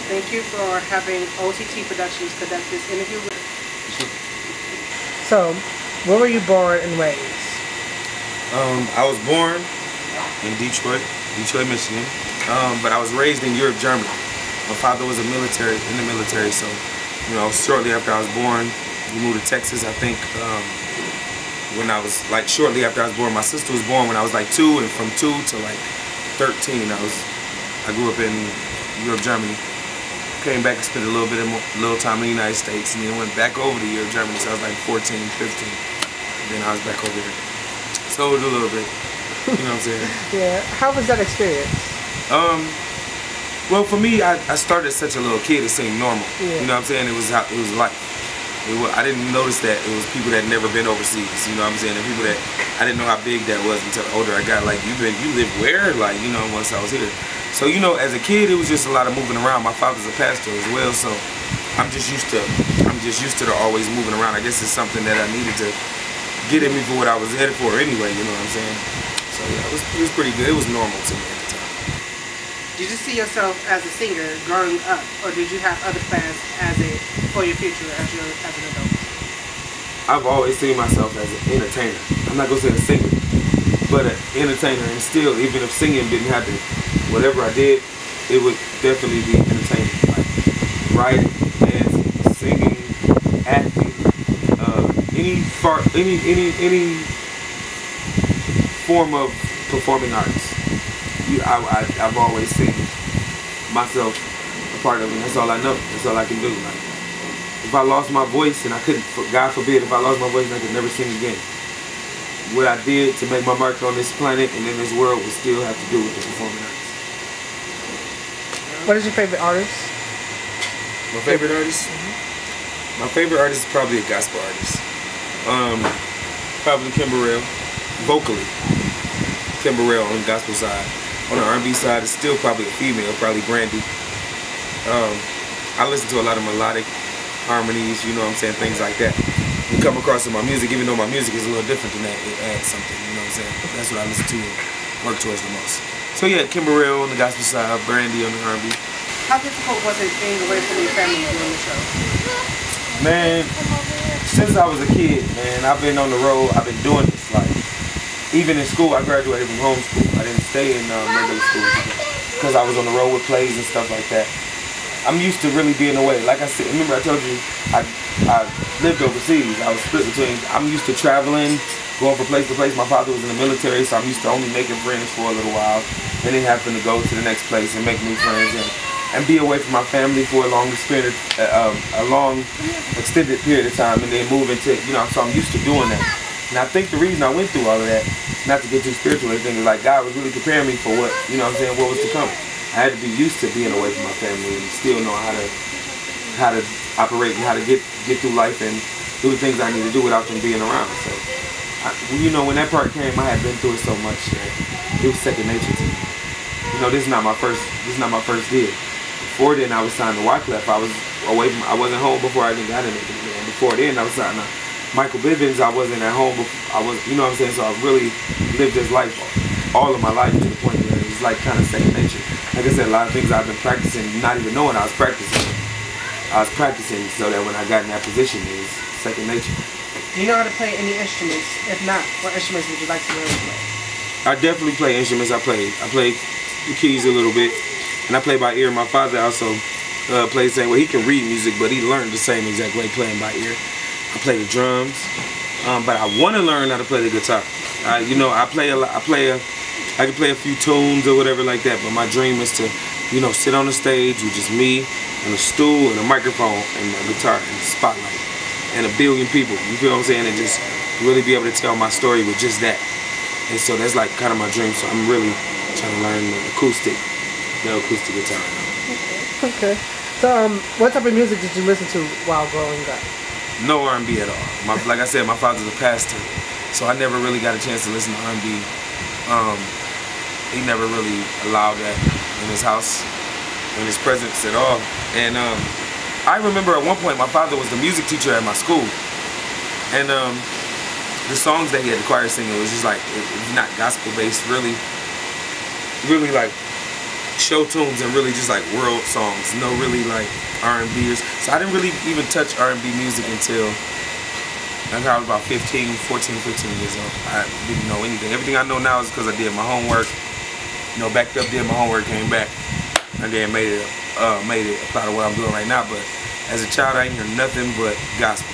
Thank you for having OTT Productions conduct this interview with us. So, where were you born and raised? I was born in Detroit, Michigan, but I was raised in Europe, Germany. My father was in the military, so, you know, shortly after I was born, we moved to Texas, I think, when I was, like, shortly after I was born. My sister was born when I was, like, 2, and from 2 to, like, 13, I grew up in Europe, Germany. Came back and spent a little time in the United States, and then went back over to Europe, Germany, so I was like 14, 15. And then I was back over here. So it was a little bit, you know what I'm saying? Yeah. How was that experience? Well, for me, I started as such a little kid. It seemed normal. Yeah. You know what I'm saying? It was life. I didn't notice that it was people that had never been overseas. You know what I'm saying? And people that I didn't know how big that was until the older I got. Like, you live where? Like, you know, once I was here. So, you know, as a kid, it was just a lot of moving around. My father's a pastor as well, so I'm just used to the always moving around. I guess it's something that I needed to get in me for what I was headed for anyway. You know what I'm saying? So yeah, it was pretty good. It was normal to me at the time. Did you see yourself as a singer growing up, or did you have other plans for your future as an adult? I've always seen myself as an entertainer. I'm not gonna say a singer, but an entertainer. And still, even if singing didn't happen, whatever I did, it would definitely be entertaining. Like writing, dancing, singing, acting, any form of performing arts. I've always seen myself a part of it. That's all I know. That's all I can do. Like, if I lost my voice and I couldn't, God forbid, if I lost my voice and I could never sing again, what I did to make my mark on this planet and in this world would still have to do with the performing arts. What is your favorite artist? My favorite artist? My favorite artist is probably a gospel artist. Probably Kim Burrell. Vocally, Kim Burrell on the gospel side. On the R&B side, it's still probably a female, probably Brandy. I listen to a lot of melodic harmonies, you know what I'm saying, things like that. You come across in my music, even though my music is a little different than that, it adds something, you know what I'm saying? That's what I listen to and work towards the most. So yeah, Kim Burrell on the gospel side, Brandy on the R&B. How difficult was it being away from your family during the show? Man, since I was a kid, man, I've been on the road, I've been doing this. Like, even in school, I graduated from homeschool. I didn't stay in regular school because I was on the road with plays and stuff like that. I'm used to really being away. Like I said, remember I told you, I lived overseas. I was split between, I'm used to traveling, going from place to place. My father was in the military, so I'm used to only making friends for a little while, and then having to go to the next place and make new friends and be away from my family for a long extended period of time, and then move into, you know, so I'm used to doing that. And I think the reason I went through all of that, not to get too spiritual or anything, is like God was really preparing me for what, you know what I'm saying, what was to come. I had to be used to being away from my family and still know how to operate and how to get through life and do the things I need to do without them being around. So, you know, when that part came, I had been through it so much that it was second nature to me. You know, this is not my first deal. Before then, I was signed to Wyclef. I wasn't home before I got in it. And before then, I was signed to Michael Bivins. I wasn't at home before, you know what I'm saying? So I really lived this life all of my life to the point where it's like kind of second nature. Like I said, a lot of things I've been practicing, not even knowing I was practicing. I was practicing so that when I got in that position, it was second nature. Do you know how to play any instruments? If not, what instruments would you like to learn to play? I definitely play instruments. I play the keys a little bit, and I play by ear. My father also plays the same way. He can read music, but he learned the same exact way playing by ear. I play the drums, but I want to learn how to play the guitar. You know, I can play a few tunes or whatever like that, but my dream is to, you know, sit on the stage with just me and a stool and a microphone and a guitar and a spotlight and a billion people, you feel what I'm saying, and just really be able to tell my story with just that. And so that's like kind of my dream, so I'm really trying to learn the acoustic guitar. Okay. So, what type of music did you listen to while growing up? No R&B at all. Like I said, my father's a pastor, so I never really got a chance to listen to R&B. He never really allowed that in his house, in his presence at all. And I remember at one point my father was the music teacher at my school, and the songs that he had the choir singing was just like, it was not gospel based, really like show tunes and really just like world songs. No really like R&Bers. So I didn't really even touch R&B music until I was about 15 years old. I didn't know anything. Everything I know now is because I did my homework. You know, backed up, did my homework, came back, and then made it apply to what I'm doing right now. But as a child, I didn't hear nothing but gospel.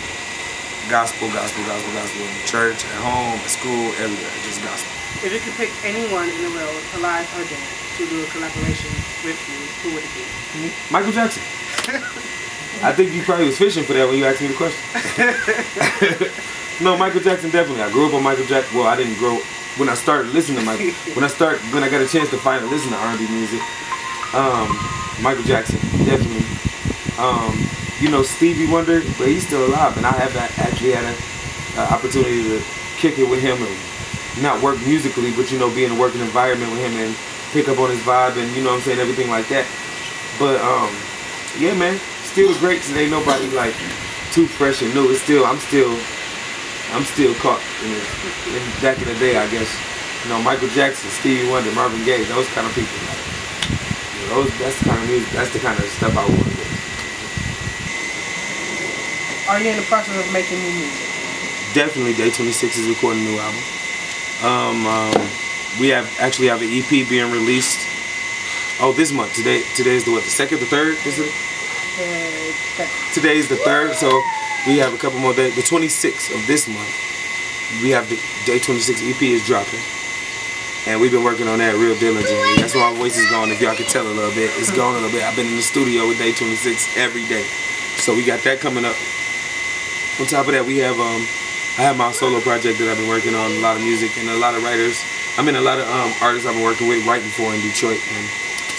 Gospel in the church, at home, at school, everywhere, just gospel. If you could pick anyone in the world, alive or dead, to do a collaboration with you, who would it be? Michael Jackson. I think you probably was fishing for that when you asked me the question. No, Michael Jackson definitely. I grew up on Michael Jackson. Well, I didn't grow when I started listening to Michael. When I got a chance to finally listen to R&B music, Michael Jackson definitely. You know, Stevie Wonder, but he's still alive, and I have actually had an opportunity to kick it with him and not work musically, but you know, be in a working environment with him and pick up on his vibe and you know what I'm saying, everything like that. But yeah, man, still the greats, and ain't nobody like too fresh and new. It's still I'm still caught in back in the day, I guess. You know, Michael Jackson, Stevie Wonder, Marvin Gaye, those kind of people. Like, you know, that's the kind of music, that's the kind of stuff I want to do. Are you in the process of making new music? Definitely, Day 26 is recording a new album. We actually have an EP being released. Oh, this month. Today is the what? The 2nd, the 3rd? Is it? Today is the 3rd, so we have a couple more days. The 26th of this month, we have the Day 26 EP is dropping, and we've been working on that real diligently. That's why my voice is gone. If y'all can tell a little bit, it's gone a little bit. I've been in the studio with Day 26 every day, so we got that coming up. On top of that, we have I have my solo project that I've been working on, a lot of music and a lot of writers. I mean, a lot of artists I've been working with, writing for in Detroit. And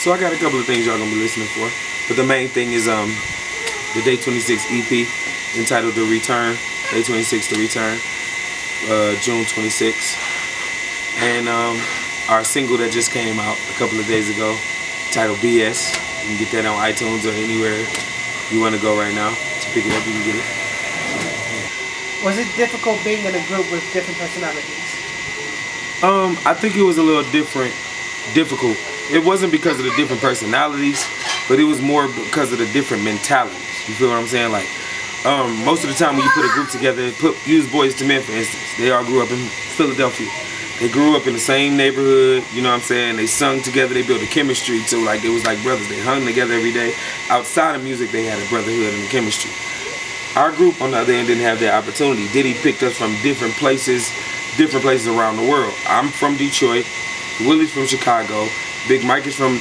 so I got a couple of things y'all gonna be listening for. But the main thing is the Day 26 EP entitled The Return. Day 26 The Return, June 26. And our single that just came out a couple of days ago, titled BS. You can get that on iTunes or anywhere you want to go right now. To pick it up, you can get it. Was it difficult being in a group with different personalities? I think it was a little difficult. It wasn't because of the different personalities, but it was more because of the different mentalities. You feel what I'm saying? Like, most of the time when you put a group together, use Boyz II Men for instance. They all grew up in Philadelphia. They grew up in the same neighborhood, you know what I'm saying? They sung together, they built a chemistry too, like it was like brothers. They hung together every day. Outside of music, they had a brotherhood and a chemistry. Our group, on the other end, didn't have that opportunity. Diddy picked us from different places around the world. I'm from Detroit, Willie's from Chicago, Big Mike is from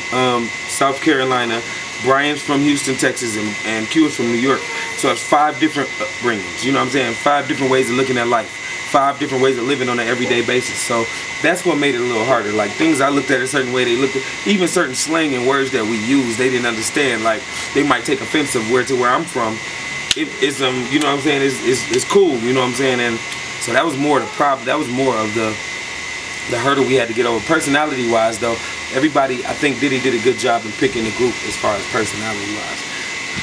South Carolina, Brian's from Houston, Texas, and Q is from New York. So it's 5 different upbringings, you know what I'm saying? 5 different ways of looking at life, 5 different ways of living on an everyday basis. So that's what made it a little harder. Like things I looked at a certain way, they looked at even certain slang and words that we use, they didn't understand. Like they might take offense of where I'm from. It's you know what I'm saying, it's cool, you know what I'm saying, and so that was more the problem. That was more of the hurdle we had to get over. Personality wise though, everybody, I think Diddy did a good job in picking the group as far as personality wise.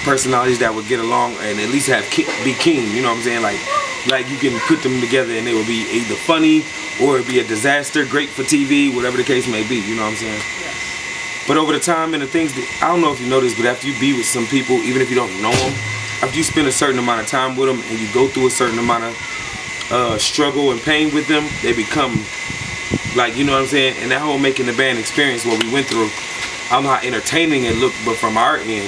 Personalities that would get along and at least be keen, you know what I'm saying, like you can put them together and they would be either funny or it'd be a disaster, great for TV, whatever the case may be, you know what I'm saying. Yes. But over the time and the things that, I don't know if you know this, but after you be with some people, even if you don't know them, after you spend a certain amount of time with them and you go through a certain amount of struggle and pain with them, they become like, you know what I'm saying? And that whole making the band experience, what we went through, I don't know how entertaining it looked, but from our end,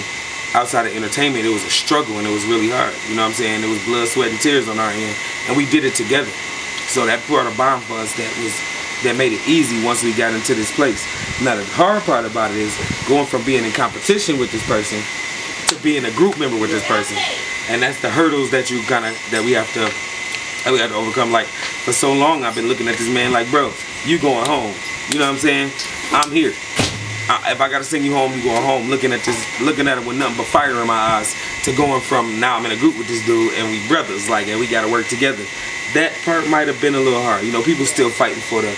outside of entertainment, it was a struggle and it was really hard. You know what I'm saying? It was blood, sweat, and tears on our end, and we did it together. So that brought a bond for us that made it easy once we got into this place. Now the hard part about it is going from being in competition with this person to being a group member with this person, and that's the hurdles that we have to overcome. Like for so long, I've been looking at this man like, bro, you going home? You know what I'm saying? I'm here. If I gotta sing you home, you going home. Looking at it with nothing but fire in my eyes, to going from now I'm in a group with this dude and we brothers, like, and we gotta work together. That part might have been a little hard. You know, people still fighting for the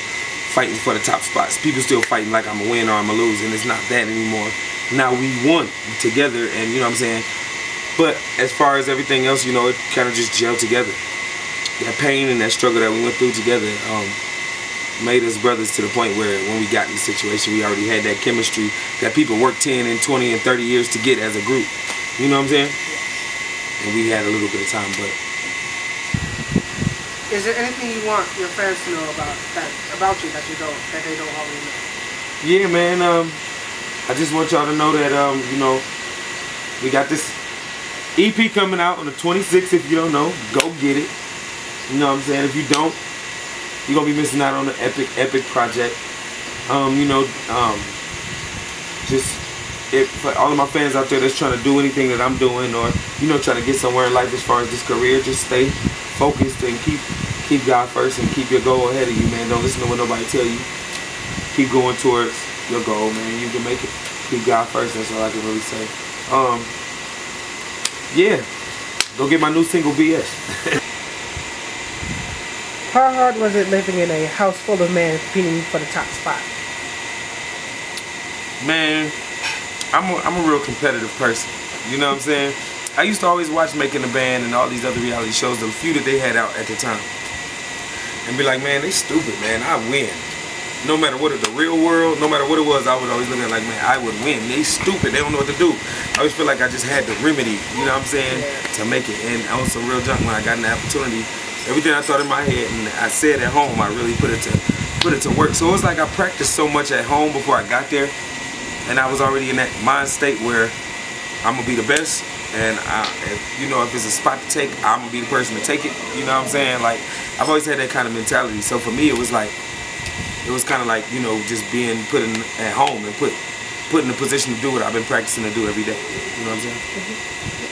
top spots. People still fighting like I'm a win or I'm a lose, and it's not that anymore. Now we won together, and you know what I'm saying. But as far as everything else, you know, it kind of just gelled together. That pain and that struggle that we went through together, made us brothers to the point where when we got in the situation, we already had that chemistry that people work 10 and 20 and 30 years to get as a group. You know what I'm saying? And we had a little bit of time, but. Is there anything you want your fans to know about you that they don't already know? Yeah, man. I just want y'all to know that you know, we got this EP coming out on the 26th. If you don't know, go get it. You know what I'm saying? If you don't, you're gonna be missing out on the epic project. You know, just for all of my fans out there that's trying to do anything that I'm doing, or you know, trying to get somewhere in life as far as this career, just stay focused and keep God first and keep your goal ahead of you, man. Don't listen to what nobody tell you. Keep going towards your goal, man. You can make it. Keep God first. That's all I can really say. Yeah, go get my new single, BS. How hard was it living in a house full of men competing for the top spot? Man, I'm a real competitive person. You know what I'm saying? I used to always watch Making the Band and all these other reality shows, the few that they had out at the time, and be like, man, they stupid, man. I win. No matter what, the real world, no matter what it was, I would always look at it like, man, I would win. They stupid. They don't know what to do. I always feel like I just had the remedy, you know what I'm saying, to make it. And I was some real junk when I got an opportunity. Everything I thought in my head and I said at home, I really put it to work. So it was like I practiced so much at home before I got there, and I was already in that mind state where I'm gonna be the best. And if it's a spot to take, I'm gonna be the person to take it. You know what I'm saying? Like, I've always had that kind of mentality. So for me, it was kind of like, you know, just being put in at home and put in a position to do what I've been practicing to do every day. You know what I'm saying?